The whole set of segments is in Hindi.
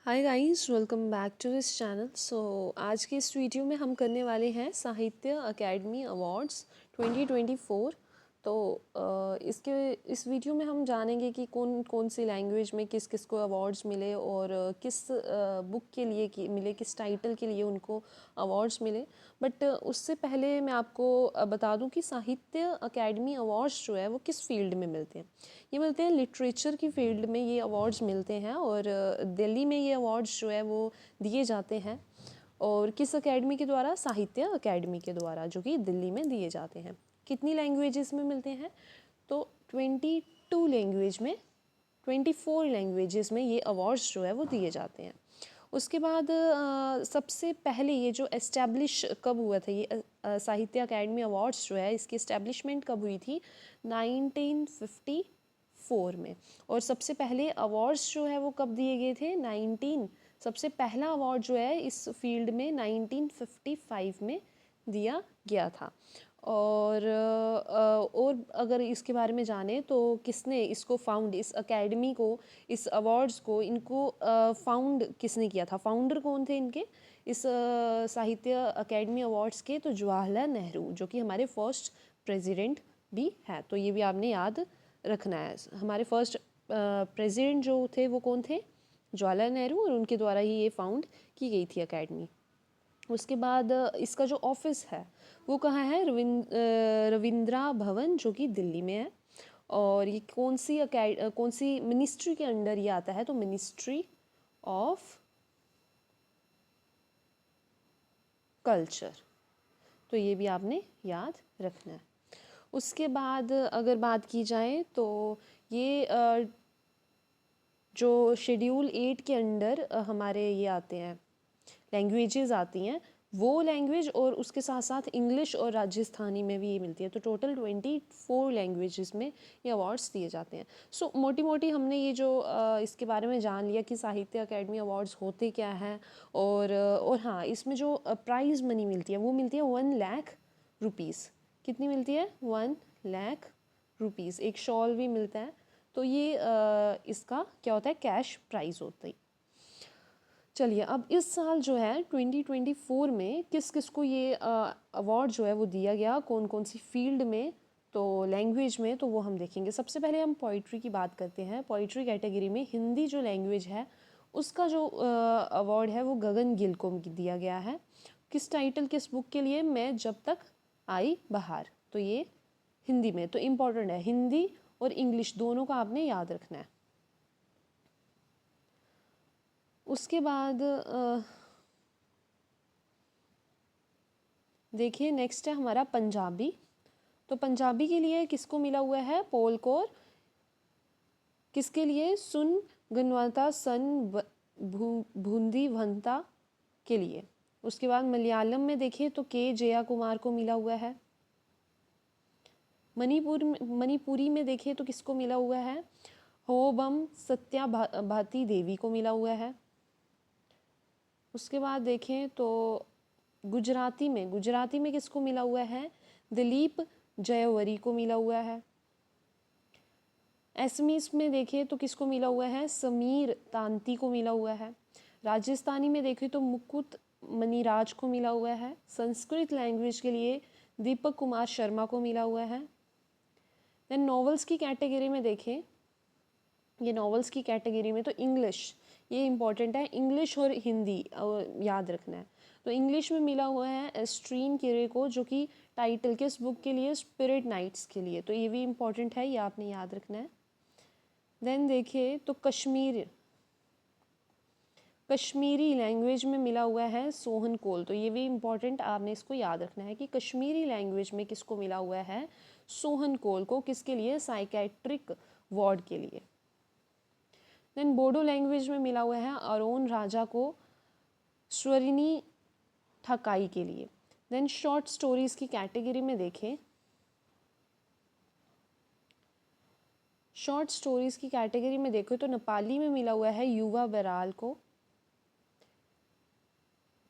Hi guys, welcome back to this channel. आज के इस वीडियो में हम करने वाले हैं साहित्य अकेडमी अवार्ड्स 2024। तो इस वीडियो में हम जानेंगे कि कौन कौन सी लैंग्वेज में किस किस को अवार्ड्स मिले और किस बुक के लिए मिले, किस टाइटल के लिए उनको अवार्ड्स मिले। बट उससे पहले मैं आपको बता दूं कि साहित्य अकेडमी अवार्ड्स जो है वो किस फील्ड में मिलते हैं। ये मिलते हैं लिटरेचर की फील्ड में, ये अवार्ड्स मिलते हैं और दिल्ली में ये अवार्ड्स जो है वो दिए जाते हैं। और किस एकेडमी के द्वारा? साहित्य अकेडमी के द्वारा, जो कि दिल्ली में दिए जाते हैं। कितनी लैंग्वेजेस में मिलते हैं? तो 22 लैंग्वेज में, 24 लैंग्वेजेस में ये अवार्ड्स जो है वो दिए जाते हैं। उसके बाद सबसे पहले ये जो एस्टैब्लिश कब हुआ था, ये साहित्य अकेडमी अवार्ड्स जो है, इसकी एस्टैब्लिशमेंट कब हुई थी? 1954 में। और सबसे पहले अवार्ड्स जो है वो कब दिए गए थे? सबसे पहला अवार्ड जो है इस फील्ड में 1955 में दिया गया था। और अगर इसके बारे में जाने तो किसने इसको फाउंड, इस एकेडमी को, इस अवार्ड्स को, इनको फाउंड किसने किया था? फाउंडर कौन थे इनके, इस साहित्य अकेडमी अवार्ड्स के? तो जवाहरलाल नेहरू, जो कि हमारे फर्स्ट प्रेसिडेंट भी है। तो ये भी आपने याद रखना है। हमारे फर्स्ट प्रेसिडेंट जो थे वो कौन थे? जवाहरलाल नेहरू, और उनके द्वारा ही ये फाउंड की गई थी अकेडमी। उसके बाद इसका जो ऑफिस है वो कहाँ है? रविंद्रा भवन, जो कि दिल्ली में है। और ये कौन सी मिनिस्ट्री के अंडर ये आता है? तो मिनिस्ट्री ऑफ कल्चर। तो ये भी आपने याद रखना है। उसके बाद अगर बात की जाए तो ये जो शेड्यूल 8 के अंडर हमारे ये आते हैं, लैंग्वेजेस आती हैं, वो लैंग्वेज, और उसके साथ साथ इंग्लिश और राजस्थानी में भी ये मिलती है। तो टोटल 24 लैंग्वेजेस में ये अवार्ड्स दिए जाते हैं। मोटी मोटी हमने ये जो इसके बारे में जान लिया कि साहित्य अकेडमी अवार्ड्स होते क्या हैं। और हाँ, इसमें जो प्राइज़ मनी मिलती है वो मिलती है 1 लाख रुपीज़। कितनी मिलती है? 1 लाख रुपीज़। एक शॉल भी मिलता है। तो ये इसका क्या होता है? कैश प्राइज़ होता है। चलिए, अब इस साल जो है 2024 में किस किस को ये अवार्ड जो है वो दिया गया, कौन कौन सी फील्ड में, तो लैंग्वेज में, तो वो हम देखेंगे। सबसे पहले हम पोइट्री की बात करते हैं। पोइट्री कैटेगरी में हिंदी जो लैंग्वेज है उसका जो अवार्ड है वो गगन गिल को दिया गया है। किस टाइटल, किस बुक के लिए? मैं जब तक आई बहार। तो ये हिंदी में, तो इम्पॉर्टेंट है। हिंदी और इंग्लिश दोनों का आपने याद रखना है। उसके बाद देखिए, नेक्स्ट है हमारा पंजाबी। तो पंजाबी के लिए किसको मिला हुआ है? पॉल कौर। किसके लिए? सुन गनवंता सन भूंदी भंता के लिए। उसके बाद मलयालम में देखें तो के जया कुमार को मिला हुआ है। मणिपुरी में देखें तो किसको मिला हुआ है? होबम सत्या भाती देवी को मिला हुआ है। उसके बाद देखें तो गुजराती में किसको मिला हुआ है? दिलीप जयवरी को मिला हुआ है। एसमीस में देखें तो किसको मिला हुआ है? समीर तांती को मिला हुआ है। राजस्थानी में देखें तो मुकुट मनीराज को मिला हुआ है। संस्कृत लैंग्वेज के लिए दीपक कुमार शर्मा को मिला हुआ है। देन नॉवेल्स की कैटेगरी में देखें, ये नॉवेल्स की कैटेगरी में तो इंग्लिश, ये इंपॉर्टेंट है, इंग्लिश और हिंदी याद रखना है। तो इंग्लिश में मिला हुआ है एस्ट्रीन किरे को, जो कि टाइटल किस बुक के लिए? स्पिरिट नाइट्स के लिए। तो ये भी इंपॉर्टेंट है, ये आपने याद रखना है। देन देखिए तो कश्मीरी लैंग्वेज में मिला हुआ है सोहन कोल। तो ये भी इम्पॉर्टेंट, आपने इसको याद रखना है कि कश्मीरी लैंग्वेज में किसको मिला हुआ है? सोहन कोल को। किसके लिए? साइकेट्रिक वार्ड के लिए। देन बोडो लैंग्वेज में मिला हुआ है अरोन राजा को स्वरिनी ठकाई के लिए। देन शॉर्ट स्टोरीज की कैटेगरी में देखें, शॉर्ट स्टोरीज की कैटेगरी में देखो तो नेपाली में मिला हुआ है युवा बराल को।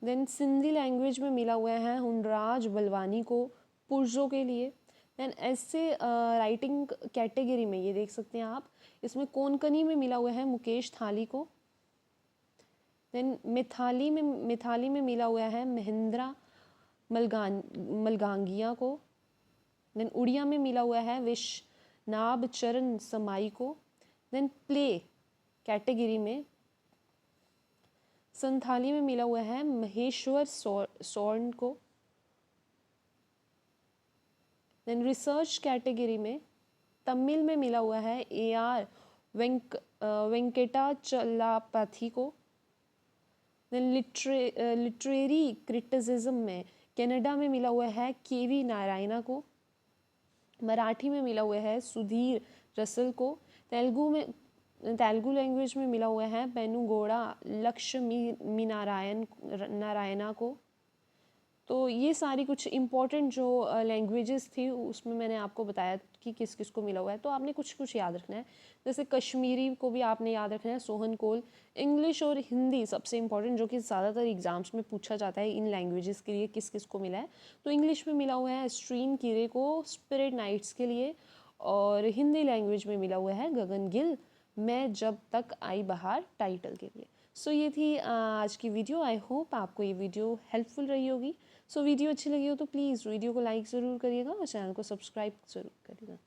देन सिंधी लैंग्वेज में मिला हुआ है हुनराज बलवानी को पुर्जों के लिए। देन ऐसे राइटिंग कैटेगरी में ये देख सकते हैं आप, इसमें कोंकणी में मिला हुआ है मुकेश थाली को। देन मिथाली में मिला हुआ है महेंद्रा मलगांगिया को। देन उड़िया में मिला हुआ है विश्वनाभ चरण समाई को। देन प्ले कैटेगरी में संथाली में मिला हुआ है महेश्वर सौर्ण को। देन रिसर्च कैटेगरी में तमिल में मिला हुआ है AR वेंकटाचलपति को। देन लिटरेरी क्रिटिसिज्म में कनाडा में मिला हुआ है KV नारायणा को। मराठी में मिला हुआ है सुधीर रसल को। तेलुगु लैंग्वेज में मिला हुआ है पेनुगोड़ा लक्ष्मी नारायणा को। तो ये सारी कुछ इम्पॉर्टेंट जो लैंग्वेजेस थी उसमें मैंने आपको बताया कि किस किस को मिला हुआ है। तो आपने कुछ कुछ याद रखना है, जैसे कश्मीरी को भी आपने याद रखना है, सोहन कोल। इंग्लिश और हिंदी सबसे इम्पॉर्टेंट, जो कि ज़्यादातर एग्जाम्स में पूछा जाता है इन लैंग्वेजेस के लिए किस किस को मिला है। तो इंग्लिश में मिला हुआ है स्ट्रीन कीरे को स्पिरिट नाइट्स के लिए, और हिंदी लैंग्वेज में मिला हुआ है गगन गिल मैं जब तक आई बहार टाइटल के लिए। सो ये थी आज की वीडियो। आई होप आपको ये वीडियो हेल्पफुल रही होगी। सो वीडियो अच्छी लगी हो तो प्लीज़ वीडियो को लाइक ज़रूर करिएगा और चैनल को सब्सक्राइब ज़रूर करिएगा।